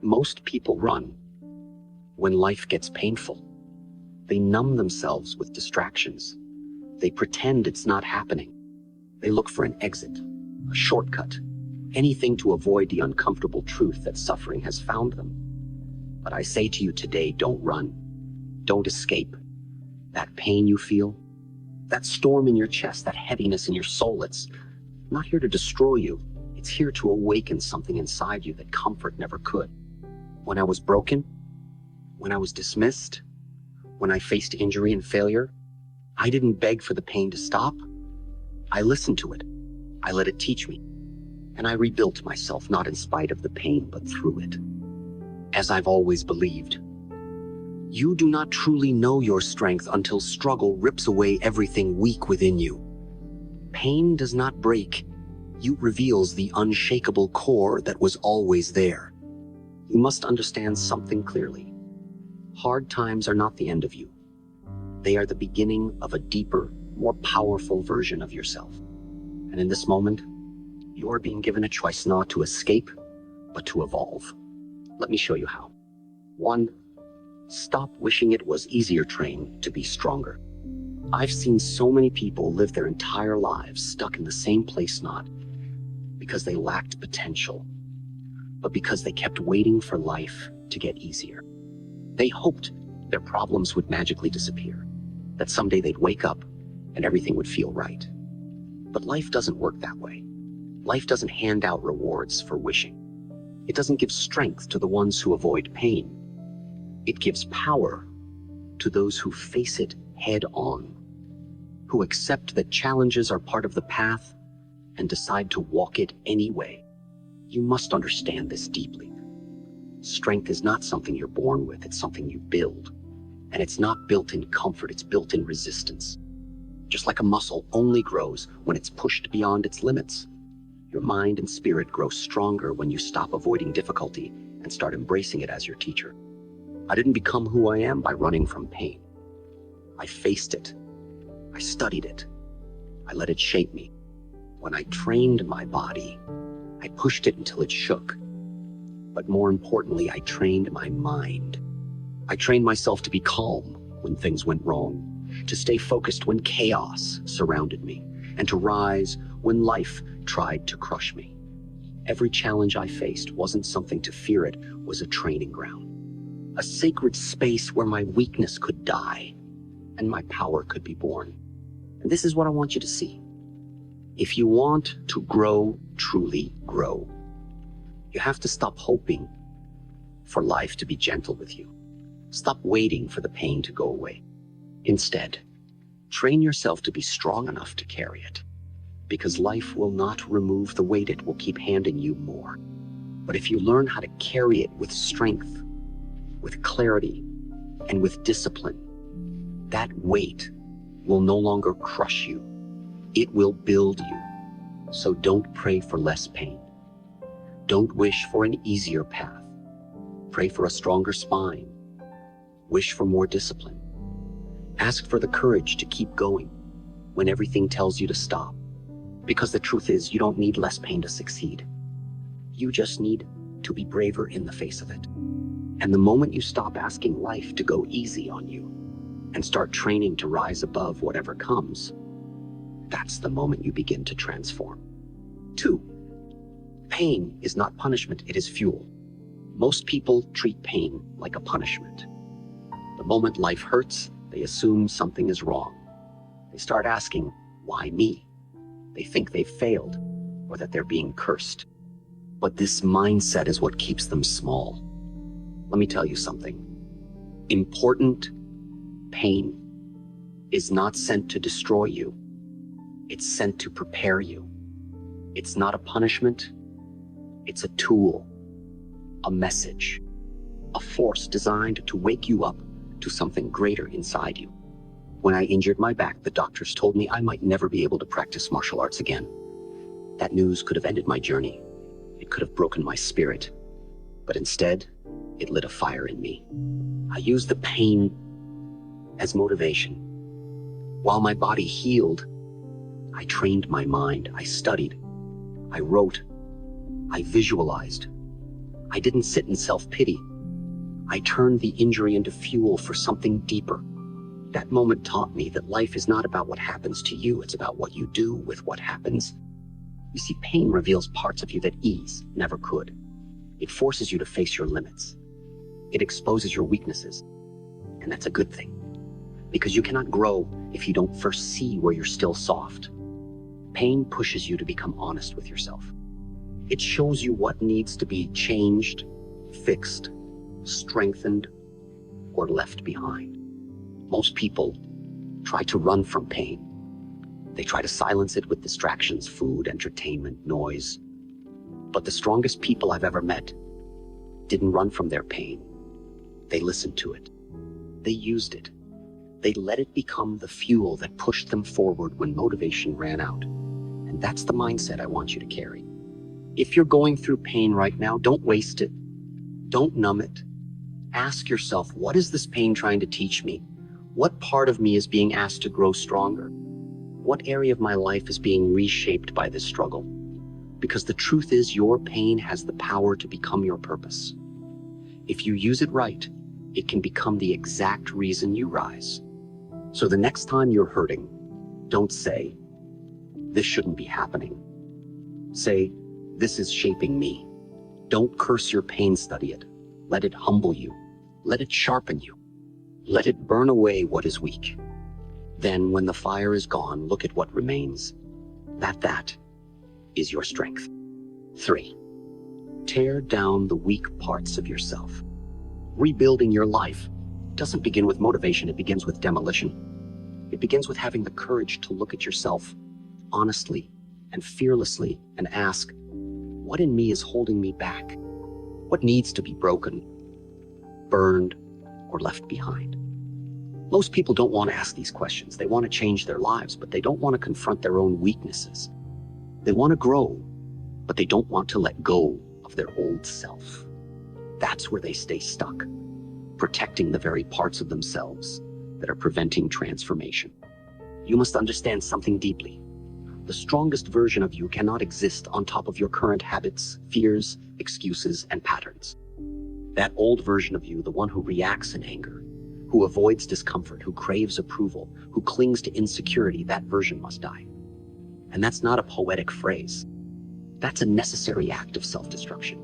Most people run when life gets painful. They numb themselves with distractions. They pretend it's not happening. They look for an exit, a shortcut, anything to avoid the uncomfortable truth that suffering has found them. But I say to you today, don't run. Don't escape. That pain you feel, that storm in your chest, that heaviness in your soul, it's not here to destroy you. It's here to awaken something inside you that comfort never could. When I was broken, when I was dismissed, when I faced injury and failure, I didn't beg for the pain to stop. I listened to it. I let it teach me. And I rebuilt myself, not in spite of the pain, but through it. As I've always believed, you do not truly know your strength until struggle rips away everything weak within you. Pain does not break. It reveals the unshakable core that was always there. You must understand something clearly. Hard times are not the end of you. They are the beginning of a deeper, more powerful version of yourself. And in this moment, you are being given a choice not to escape, but to evolve. Let me show you how. 1. Stop wishing it was easier. Train to be stronger. I've seen so many people live their entire lives stuck in the same place, not because they lacked potential, but because they kept waiting for life to get easier. They hoped their problems would magically disappear, that someday they'd wake up and everything would feel right. But life doesn't work that way. Life doesn't hand out rewards for wishing. It doesn't give strength to the ones who avoid pain. It gives power to those who face it head on, who accept that challenges are part of the path and decide to walk it anyway. You must understand this deeply. Strength is not something you're born with, it's something you build. And it's not built in comfort, it's built in resistance. Just like a muscle only grows when it's pushed beyond its limits. Your mind and spirit grow stronger when you stop avoiding difficulty and start embracing it as your teacher. I didn't become who I am by running from pain. I faced it. I studied it. I let it shape me. When I trained my body, I pushed it until it shook. But more importantly, I trained my mind. I trained myself to be calm when things went wrong, to stay focused when chaos surrounded me, and to rise when life tried to crush me. Every challenge I faced wasn't something to fear, it was a training ground. A sacred space where my weakness could die and my power could be born. And this is what I want you to see. If you want to grow, truly grow, you have to stop hoping for life to be gentle with you. Stop waiting for the pain to go away. Instead, train yourself to be strong enough to carry it, because life will not remove the weight, it will keep handing you more. But if you learn how to carry it with strength, with clarity, and with discipline, that weight will no longer crush you. It will build you. So don't pray for less pain. Don't wish for an easier path. Pray for a stronger spine. Wish for more discipline. Ask for the courage to keep going when everything tells you to stop. Because the truth is, you don't need less pain to succeed. You just need to be braver in the face of it. And the moment you stop asking life to go easy on you and start training to rise above whatever comes, that's the moment you begin to transform. 2, pain is not punishment, it is fuel. Most people treat pain like a punishment. The moment life hurts, they assume something is wrong. They start asking, why me? They think they've failed or that they're being cursed. But this mindset is what keeps them small. Let me tell you something. Important pain is not sent to destroy you. It's sent to prepare you. It's not a punishment. It's a tool, a message, a force designed to wake you up to something greater inside you. When I injured my back, the doctors told me I might never be able to practice martial arts again. That news could have ended my journey. It could have broken my spirit. But instead, it lit a fire in me. I used the pain as motivation. While my body healed, I trained my mind. I studied. I wrote. I visualized. I didn't sit in self-pity. I turned the injury into fuel for something deeper. That moment taught me that life is not about what happens to you, it's about what you do with what happens. You see, pain reveals parts of you that ease never could. It forces you to face your limits. It exposes your weaknesses. And that's a good thing, because you cannot grow if you don't first see where you're still soft. Pain pushes you to become honest with yourself. It shows you what needs to be changed, fixed, strengthened, or left behind. Most people try to run from pain. They try to silence it with distractions, food, entertainment, noise. But the strongest people I've ever met didn't run from their pain. They listened to it. They used it. They let it become the fuel that pushed them forward when motivation ran out. And that's the mindset I want you to carry. If you're going through pain right now, don't waste it. Don't numb it. Ask yourself, what is this pain trying to teach me? What part of me is being asked to grow stronger? What area of my life is being reshaped by this struggle? Because the truth is, your pain has the power to become your purpose. If you use it right, it can become the exact reason you rise. So the next time you're hurting, don't say, this shouldn't be happening. Say, this is shaping me. Don't curse your pain, study it. Let it humble you. Let it sharpen you. Let it burn away what is weak. Then when the fire is gone, look at what remains. That is your strength. 3. Tear down the weak parts of yourself. Rebuilding your life doesn't begin with motivation, it begins with demolition. It begins with having the courage to look at yourself honestly and fearlessly and ask, what in me is holding me back? What needs to be broken, burned, or left behind? Most people don't want to ask these questions. They want to change their lives, but they don't want to confront their own weaknesses. They want to grow, but they don't want to let go of their old self. That's where they stay stuck, protecting the very parts of themselves that are preventing transformation. You must understand something deeply. The strongest version of you cannot exist on top of your current habits, fears, excuses, and patterns. That old version of you, the one who reacts in anger, who avoids discomfort, who craves approval, who clings to insecurity, that version must die. And that's not a poetic phrase. That's a necessary act of self-destruction.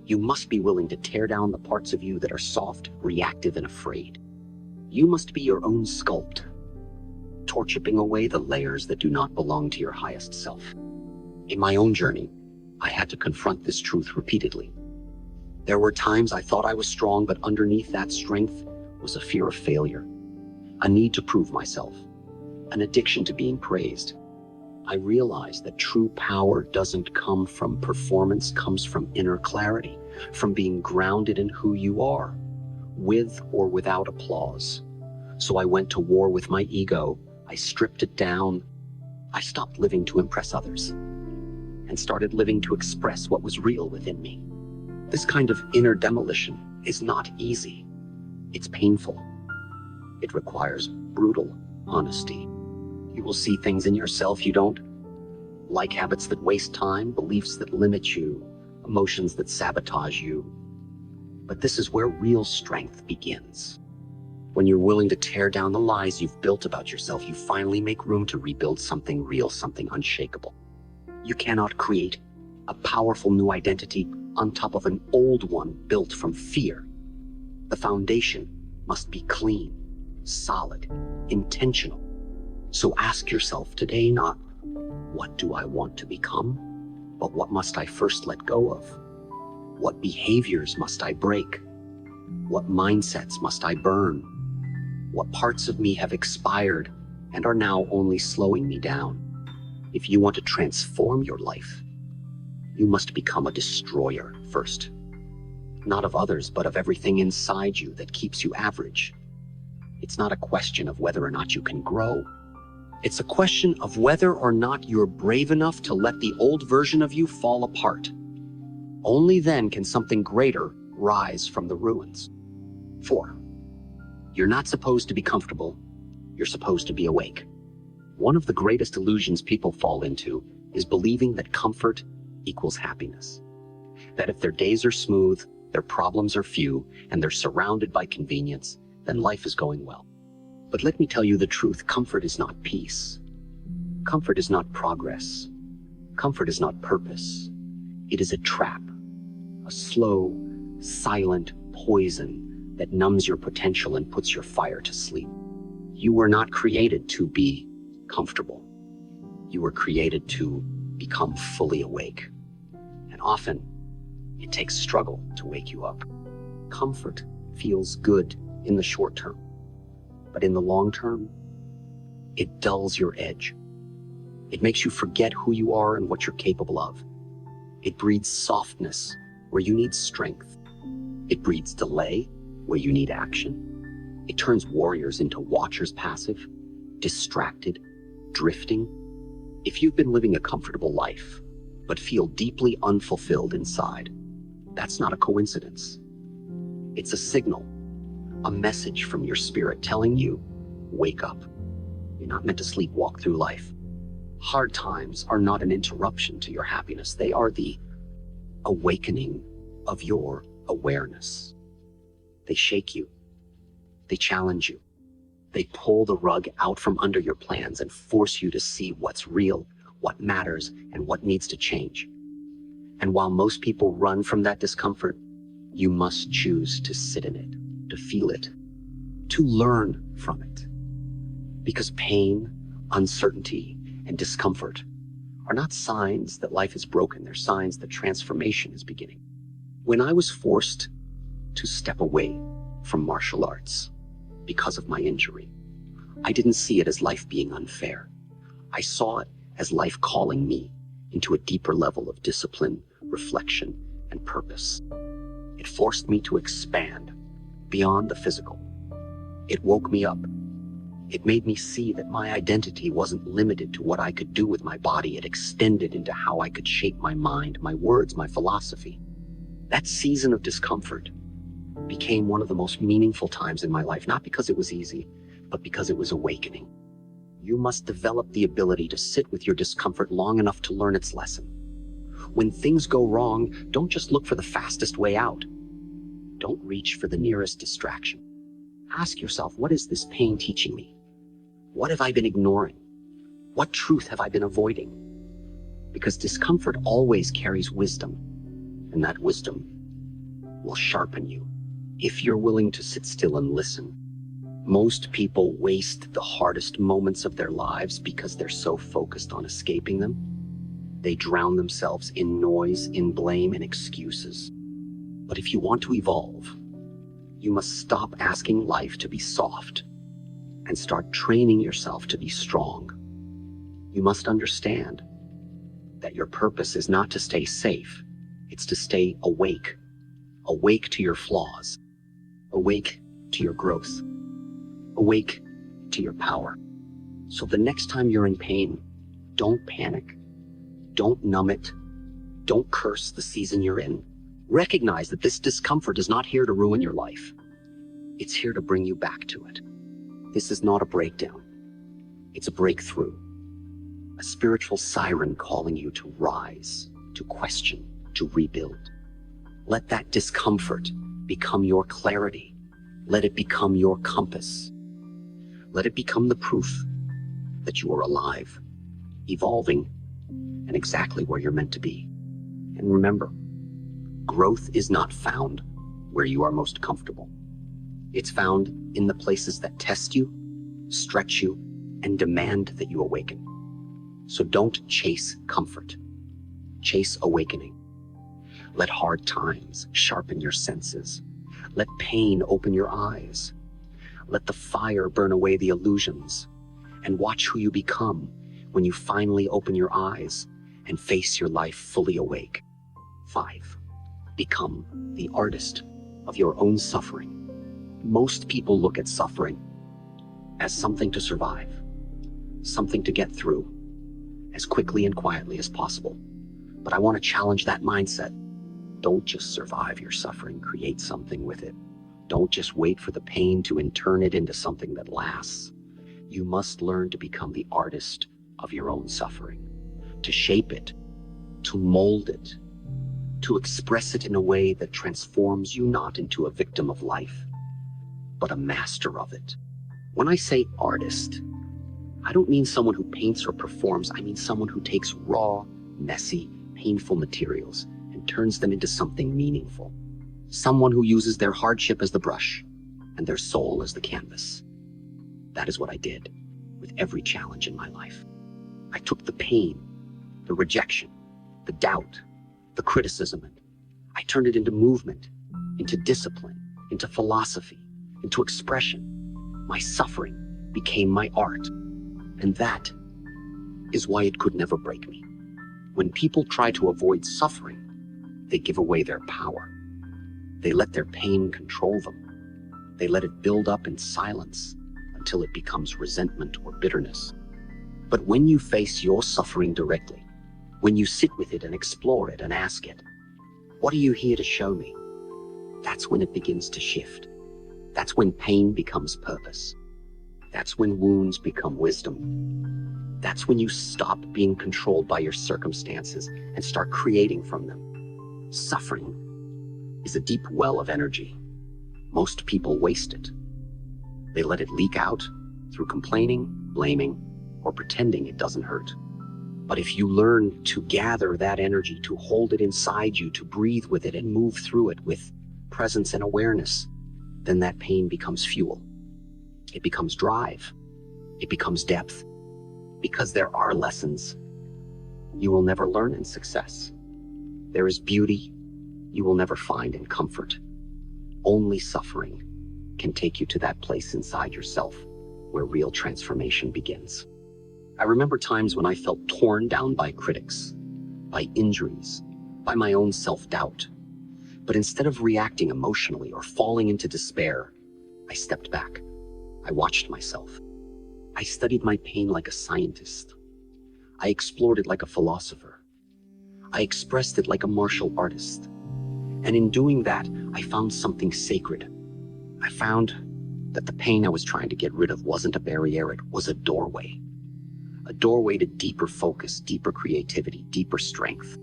You must be willing to tear down the parts of you that are soft, reactive, and afraid. You must be your own sculpt, torch-chipping away the layers that do not belong to your highest self. In my own journey, I had to confront this truth repeatedly. There were times I thought I was strong, but underneath that strength was a fear of failure, a need to prove myself, an addiction to being praised. I realized that true power doesn't come from performance, comes from inner clarity, from being grounded in who you are, with or without applause. So I went to war with my ego. I stripped it down. I stopped living to impress others and started living to express what was real within me. This kind of inner demolition is not easy. It's painful. It requires brutal honesty. You will see things in yourself you don't like, habits that waste time, beliefs that limit you, emotions that sabotage you. But this is where real strength begins. When you're willing to tear down the lies you've built about yourself, you finally make room to rebuild something real, something unshakable. You cannot create a powerful new identity on top of an old one built from fear. The foundation must be clean, solid, intentional. So ask yourself today not, what do I want to become? But what must I first let go of? What behaviors must I break? What mindsets must I burn? What parts of me have expired and are now only slowing me down? If you want to transform your life, you must become a destroyer first. Not of others, but of everything inside you that keeps you average. It's not a question of whether or not you can grow. It's a question of whether or not you're brave enough to let the old version of you fall apart. Only then can something greater rise from the ruins. 4. You're not supposed to be comfortable. You're supposed to be awake. One of the greatest illusions people fall into is believing that comfort equals happiness. that if their days are smooth, their problems are few, and they're surrounded by convenience, then life is going well. But let me tell you the truth, comfort is not peace. Comfort is not progress. Comfort is not purpose. It is a trap, a slow, silent poison that numbs your potential and puts your fire to sleep. You were not created to be comfortable. You were created to become fully awake. And often, it takes struggle to wake you up. Comfort feels good in the short term, but in the long term, it dulls your edge. It makes you forget who you are and what you're capable of. It breeds softness where you need strength. It breeds delay where you need action. It turns warriors into watchers, passive, distracted, drifting. If you've been living a comfortable life, but feel deeply unfulfilled inside, that's not a coincidence. It's a signal, a message from your spirit telling you, wake up. You're not meant to sleepwalk through life. Hard times are not an interruption to your happiness. They are the awakening of your awareness. They shake you. They challenge you. They pull the rug out from under your plans and force you to see what's real, what matters, and what needs to change. And while most people run from that discomfort, you must choose to sit in it, to feel it, to learn from it. Because pain, uncertainty, and discomfort are not signs that life is broken. They're signs that transformation is beginning. When I was forced to step away from martial arts because of my injury, I didn't see it as life being unfair. I saw it as life calling me into a deeper level of discipline, reflection, and purpose. It forced me to expand beyond the physical. It woke me up. It made me see that my identity wasn't limited to what I could do with my body. It extended into how I could shape my mind, my words, my philosophy. That season of discomfort became one of the most meaningful times in my life, not because it was easy, but because it was awakening. You must develop the ability to sit with your discomfort long enough to learn its lesson. When things go wrong, don't just look for the fastest way out. Don't reach for the nearest distraction. Ask yourself, what is this pain teaching me? What have I been ignoring? What truth have I been avoiding? Because discomfort always carries wisdom, and that wisdom will sharpen you if you're willing to sit still and listen. Most people waste the hardest moments of their lives because they're so focused on escaping them. They drown themselves in noise, in blame, and excuses. But if you want to evolve, you must stop asking life to be soft and start training yourself to be strong. You must understand that your purpose is not to stay safe, it's to stay awake. Awake to your flaws, awake to your growth, awake to your power. So the next time you're in pain, don't panic, don't numb it, don't curse the season you're in. Recognize that this discomfort is not here to ruin your life. It's here to bring you back to it. This is not a breakdown. It's a breakthrough. A spiritual siren calling you to rise, to question, to rebuild. Let that discomfort become your clarity. Let it become your compass. Let it become the proof that you are alive, evolving, and exactly where you're meant to be. And remember, growth is not found where you are most comfortable. It's found in the places that test you, stretch you, and demand that you awaken. So don't chase comfort. Chase awakening. Let hard times sharpen your senses. Let pain open your eyes. Let the fire burn away the illusions. And watch who you become when you finally open your eyes and face your life fully awake. 5. Become the artist of your own suffering. Most people look at suffering as something to survive, something to get through as quickly and quietly as possible. But I want to challenge that mindset. Don't just survive your suffering, create something with it. Don't just wait for the pain to turn it into something that lasts. You must learn to become the artist of your own suffering, to shape it, to mold it, to express it in a way that transforms you not into a victim of life, but a master of it. When I say artist, I don't mean someone who paints or performs. I mean someone who takes raw, messy, painful materials and turns them into something meaningful. Someone who uses their hardship as the brush and their soul as the canvas. That is what I did with every challenge in my life. I took the pain, the rejection, the doubt, the criticism, and I turned it into movement, into discipline, into philosophy, into expression. My suffering became my art, and that is why it could never break me. When people try to avoid suffering, they give away their power. They let their pain control them. They let it build up in silence until it becomes resentment or bitterness. But when you face your suffering directly, when you sit with it and explore it and ask it, "What are you here to show me?" That's when it begins to shift. That's when pain becomes purpose. That's when wounds become wisdom. That's when you stop being controlled by your circumstances and start creating from them. Suffering is a deep well of energy. Most people waste it. They let it leak out through complaining, blaming, or pretending it doesn't hurt. But if you learn to gather that energy, to hold it inside you, to breathe with it and move through it with presence and awareness, then that pain becomes fuel. It becomes drive. It becomes depth. Because there are lessons you will never learn in success. There is beauty you will never find in comfort. Only suffering can take you to that place inside yourself where real transformation begins. I remember times when I felt torn down by critics, by injuries, by my own self-doubt. But instead of reacting emotionally or falling into despair, I stepped back. I watched myself. I studied my pain like a scientist. I explored it like a philosopher. I expressed it like a martial artist. And in doing that, I found something sacred. I found that the pain I was trying to get rid of wasn't a barrier, it was a doorway. A doorway to deeper focus, deeper creativity, deeper strength.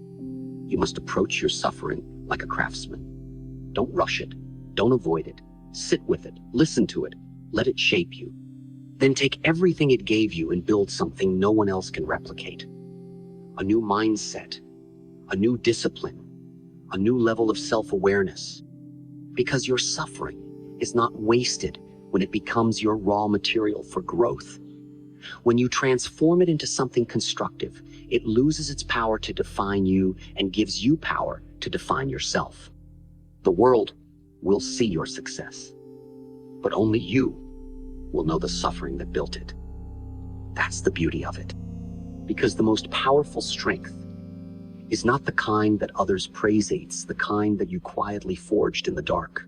You must approach your suffering like a craftsman. Don't rush it. Don't avoid it. Sit with it. Listen to it. Let it shape you. Then take everything it gave you and build something no one else can replicate. A new mindset, a new discipline, a new level of self-awareness. Because your suffering is not wasted when it becomes your raw material for growth. When you transform it into something constructive, it loses its power to define you and gives you power to define yourself. The world will see your success, but only you will know the suffering that built it. That's the beauty of it. Because the most powerful strength is not the kind that others praise, it's the kind that you quietly forged in the dark,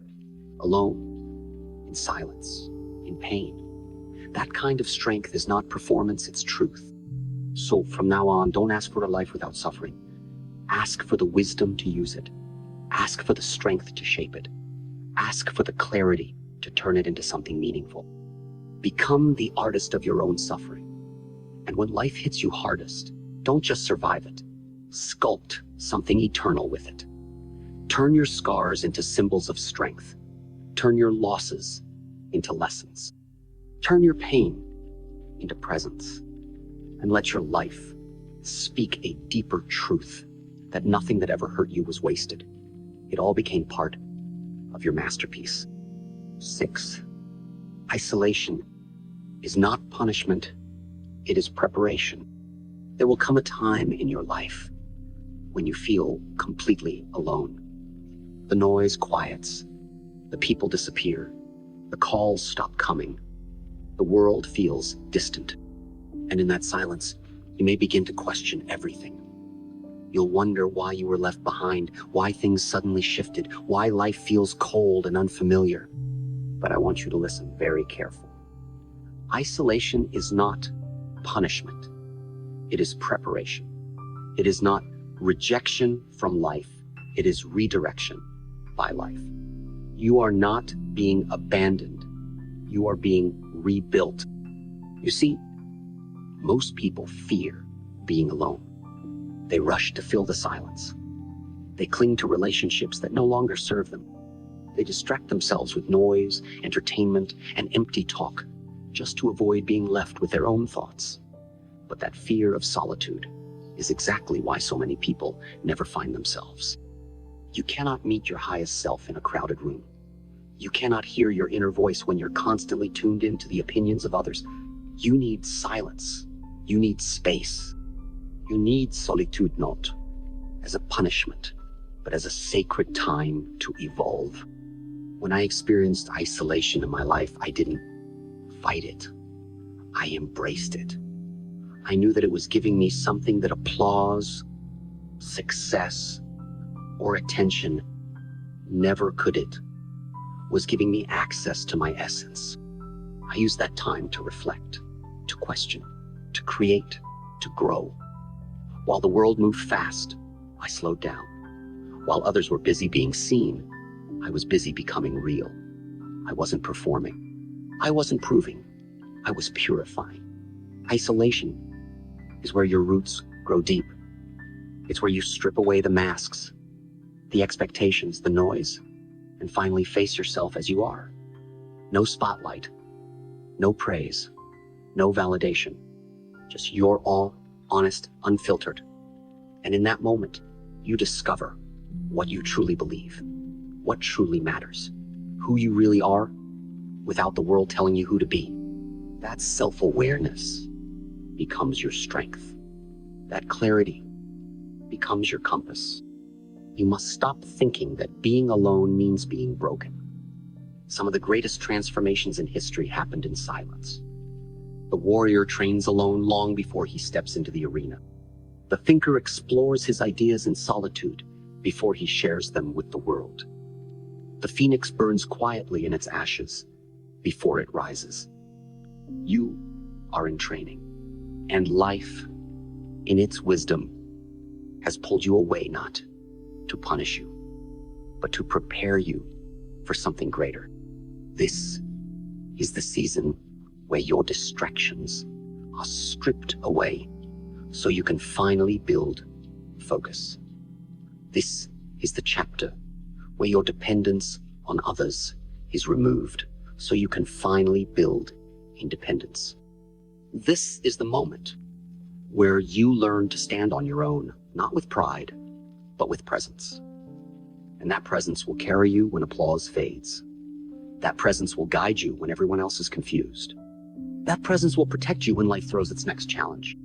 alone, in silence, in pain. That kind of strength is not performance, it's truth. So from now on, don't ask for a life without suffering. Ask for the wisdom to use it. Ask for the strength to shape it. Ask for the clarity to turn it into something meaningful. Become the artist of your own suffering. And when life hits you hardest, don't just survive it. Sculpt something eternal with it. Turn your scars into symbols of strength. Turn your losses into lessons. Turn your pain into presence. And let your life speak a deeper truth that nothing that ever hurt you was wasted. It all became part of your masterpiece. 6. Isolation is not punishment, it is preparation. There will come a time in your life when you feel completely alone. The noise quiets, the people disappear, the calls stop coming, the world feels distant. And in that silence, you may begin to question everything. You'll wonder why you were left behind, why things suddenly shifted, why life feels cold and unfamiliar. But I want you to listen very carefully. Isolation is not punishment. It is preparation. It is not rejection from life. It is redirection by life. You are not being abandoned. You are being rebuilt. You see, most people fear being alone. They rush to fill the silence. They cling to relationships that no longer serve them. They distract themselves with noise, entertainment, and empty talk, just to avoid being left with their own thoughts. But that fear of solitude is exactly why so many people never find themselves. You cannot meet your highest self in a crowded room. You cannot hear your inner voice when you're constantly tuned into the opinions of others. You need silence. You need space. You need solitude, not as a punishment, but as a sacred time to evolve. When I experienced isolation in my life, I didn't fight it. I embraced it. I knew that it was giving me something that applause, success, or attention never could. It was giving me access to my essence. I used that time to reflect, to question, to create, to grow. While the world moved fast, I slowed down. While others were busy being seen, I was busy becoming real. I wasn't performing. I wasn't proving. I was purifying. Isolation is where your roots grow deep. It's where you strip away the masks, the expectations, the noise, and finally face yourself as you are. No spotlight, no praise, no validation, just your all honest, unfiltered. And in that moment, you discover what you truly believe, what truly matters, who you really are without the world telling you who to be. That self-awareness becomes your strength. That clarity becomes your compass. You must stop thinking that being alone means being broken. Some of the greatest transformations in history happened in silence. The warrior trains alone long before he steps into the arena. The thinker explores his ideas in solitude before he shares them with the world. The phoenix burns quietly in its ashes before it rises. You are in training, and life, in its wisdom, has pulled you away not to punish you, but to prepare you for something greater. This is the season where your distractions are stripped away so you can finally build focus. This is the chapter where your dependence on others is removed so you can finally build independence. This is the moment where you learn to stand on your own, not with pride, but with presence. And that presence will carry you when applause fades. That presence will guide you when everyone else is confused. That presence will protect you when life throws its next challenge.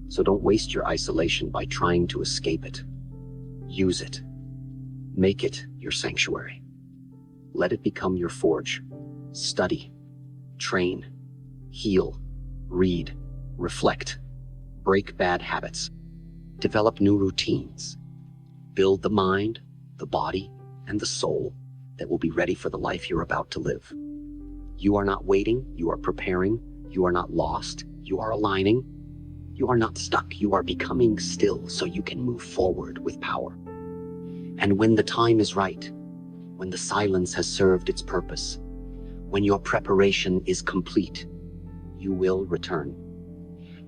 So don't waste your isolation by trying to escape it. Use it. Make it your sanctuary. Let it become your forge. Study, train, heal, read, reflect, break bad habits, develop new routines, build the mind, the body, and the soul that will be ready for the life you're about to live. You are not waiting, you are preparing, you are not lost, you are aligning, you are not stuck, you are becoming still so you can move forward with power. And when the time is right, when the silence has served its purpose, when your preparation is complete, you will return.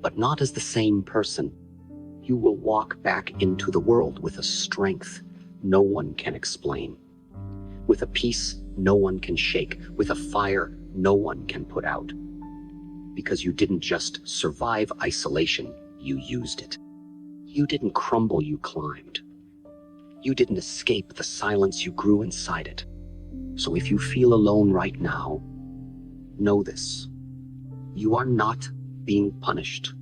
But not as the same person. You will walk back into the world with a strength no one can explain, with a peace no one can shake, with a fire no one can put out. Because you didn't just survive isolation, you used it. You didn't crumble, you climbed. You didn't escape the silence, you grew inside it. So if you feel alone right now, know this. You are not being punished.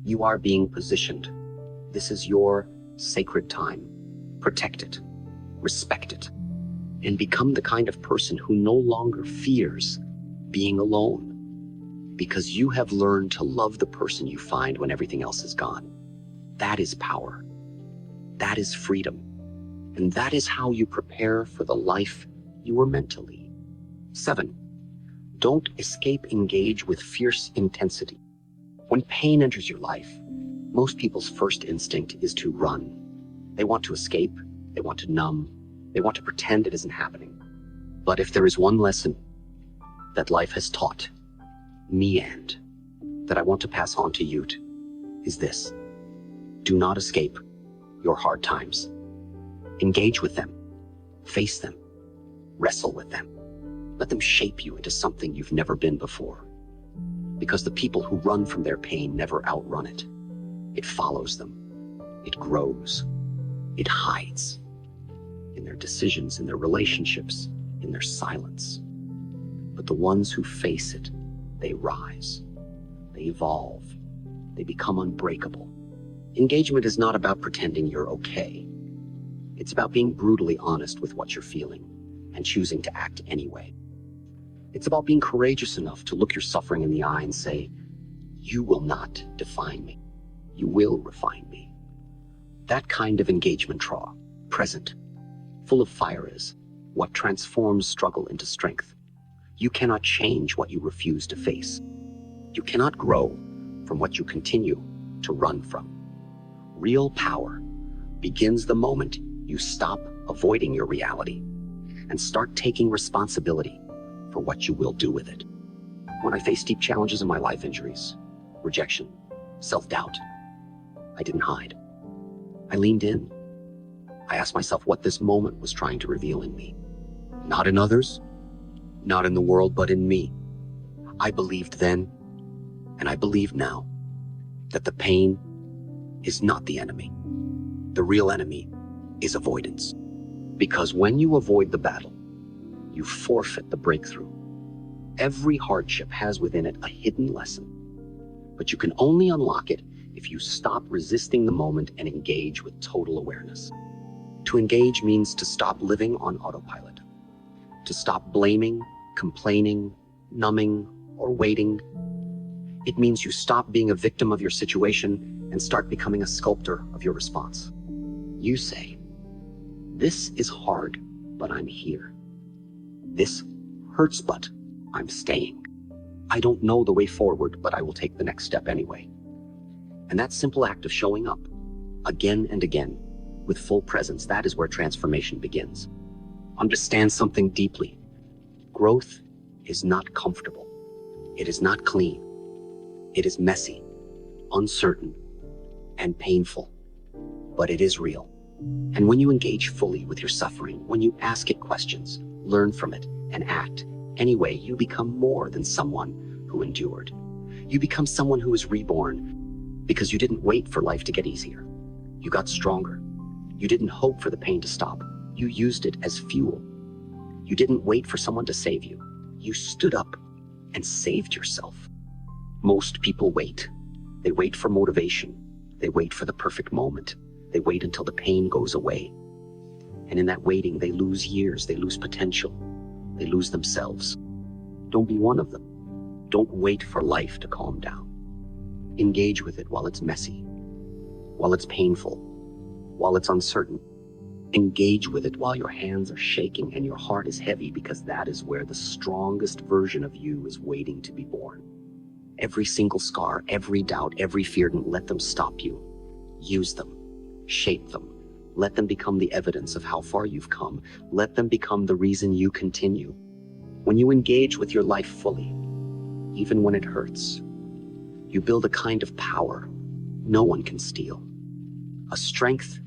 You are being positioned. This is your sacred time. Protect it, respect it, and become the kind of person who no longer fears being alone, because you have learned to love the person you find when everything else is gone. That is power. That is freedom. And that is how you prepare for the life you were meant to lead. 7, don't escape, engage with fierce intensity. When pain enters your life, most people's first instinct is to run. They want to escape, they want to numb, they want to pretend it isn't happening. But if there is one lesson that life has taught me and that I want to pass on to you is this: do not escape your hard times. Engage with them, face them, wrestle with them. Let them shape you into something you've never been before. Because the people who run from their pain never outrun it. It follows them. It grows. It hides. In their decisions, in their relationships, in their silence. But the ones who face it, they rise. They evolve. They become unbreakable. Engagement is not about pretending you're okay. It's about being brutally honest with what you're feeling and choosing to act anyway. It's about being courageous enough to look your suffering in the eye and say, "You will not define me. You will refine me." That kind of engagement, present, full of fire, is what transforms struggle into strength. You cannot change what you refuse to face. You cannot grow from what you continue to run from. Real power begins the moment you stop avoiding your reality and start taking responsibility for what you will do with it. When I faced deep challenges in my life, injuries, rejection, self-doubt, I didn't hide. I leaned in. I asked myself what this moment was trying to reveal in me. Not in others, not in the world, but in me. I believed then, and I believe now, that the pain is not the enemy. The real enemy is avoidance. Because when you avoid the battle, you forfeit the breakthrough. Every hardship has within it a hidden lesson, but you can only unlock it if you stop resisting the moment and engage with total awareness. To engage means to stop living on autopilot, to stop blaming, complaining, numbing, or waiting. It means you stop being a victim of your situation and start becoming a sculptor of your response. You say, "This is hard, but I'm here. This hurts, but I'm staying. I don't know the way forward, but I will take the next step anyway." And that simple act of showing up, again and again, with full presence, that is where transformation begins. Understand something deeply. Growth is not comfortable. It is not clean. It is messy, uncertain, and painful, but it is real. And when you engage fully with your suffering, when you ask it questions, learn from it, and act anyway, you become more than someone who endured. You become someone who is reborn, because you didn't wait for life to get easier. You got stronger. You didn't hope for the pain to stop. You used it as fuel. You didn't wait for someone to save you. You stood up and saved yourself. Most people wait. They wait for motivation. They wait for the perfect moment. They wait until the pain goes away. And in that waiting, they lose years. They lose potential. They lose themselves. Don't be one of them. Don't wait for life to calm down. Engage with it while it's messy, while it's painful, while it's uncertain. Engage with it while your hands are shaking and your heart is heavy, because that is where the strongest version of you is waiting to be born. Every single scar, every doubt, every fear, don't let them stop you. Use them, shape them. Let them become the evidence of how far you've come. Let them become the reason you continue. When you engage with your life fully, even when it hurts, you build a kind of power no one can steal. A strength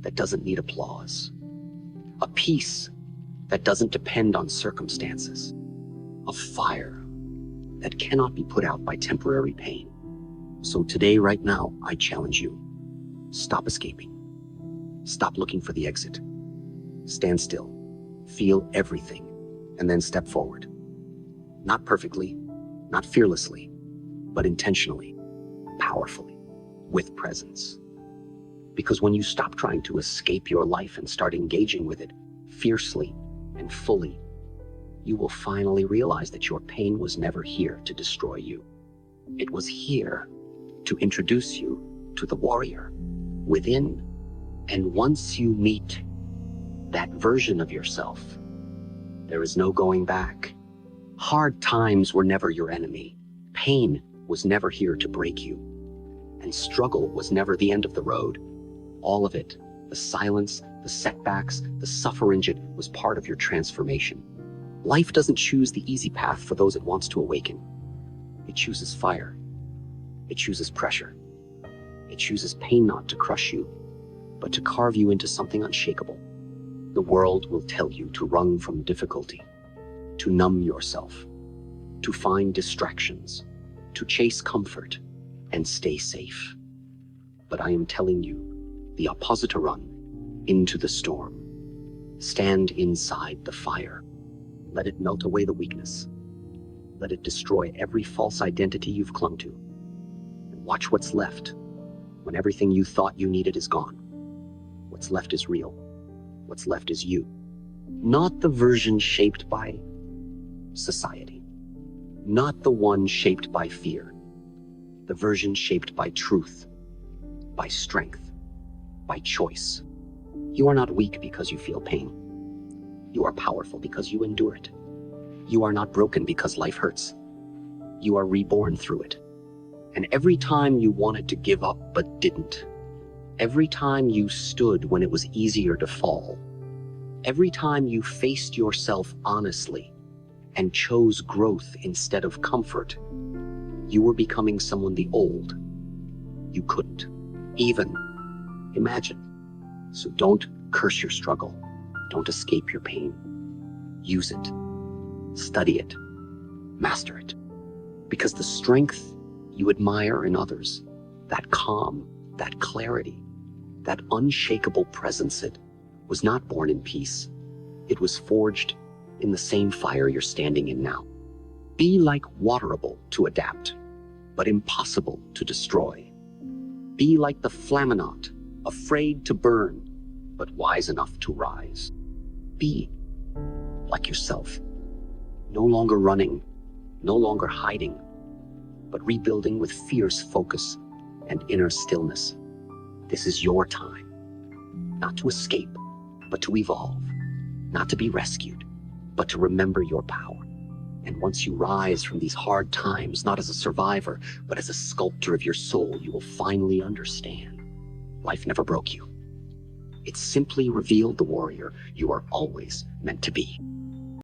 that doesn't need applause. A peace that doesn't depend on circumstances. A fire that cannot be put out by temporary pain. So today, right now, I challenge you. Stop escaping. Stop looking for the exit. Stand still. Feel everything, and then step forward. Not perfectly, not fearlessly, but intentionally, powerfully, with presence. Because when you stop trying to escape your life and start engaging with it fiercely and fully, you will finally realize that your pain was never here to destroy you. It was here to introduce you to the warrior within. And once you meet that version of yourself, there is no going back. Hard times were never your enemy. Pain was never here to break you. And struggle was never the end of the road. All of it, the silence, the setbacks, the suffering, it was part of your transformation. Life doesn't choose the easy path for those it wants to awaken. It chooses fire. It chooses pressure. It chooses pain not to crush you, but to carve you into something unshakable. The world will tell you to run from difficulty, to numb yourself, to find distractions, to chase comfort, and stay safe. But I am telling you the opposite to run, into the storm. Stand inside the fire. Let it melt away the weakness. Let it destroy every false identity you've clung to. And watch what's left when everything you thought you needed is gone. What's left is real. What's left is you. Not the version shaped by society. Not the one shaped by fear. The version shaped by truth, by strength, by choice. You are not weak because you feel pain. You are powerful because you endure it. You are not broken because life hurts. You are reborn through it. And every time you wanted to give up but didn't, every time you stood when it was easier to fall, every time you faced yourself honestly and chose growth instead of comfort, you were becoming someone the old you couldn't even imagine. So don't curse your struggle. Don't escape your pain. Use it. Study it. Master it. Because the strength you admire in others, that calm, that clarity, that unshakable presence, it was not born in peace. It was forged in the same fire you're standing in now. Be like waterable to adapt, but impossible to destroy. Be like the flaminant, afraid to burn, but wise enough to rise. Be like yourself, no longer running, no longer hiding, but rebuilding with fierce focus and inner stillness. This is your time, not to escape, but to evolve, not to be rescued, but to remember your power. And once you rise from these hard times, not as a survivor, but as a sculptor of your soul, you will finally understand. Life never broke you. It simply revealed the warrior you are always meant to be.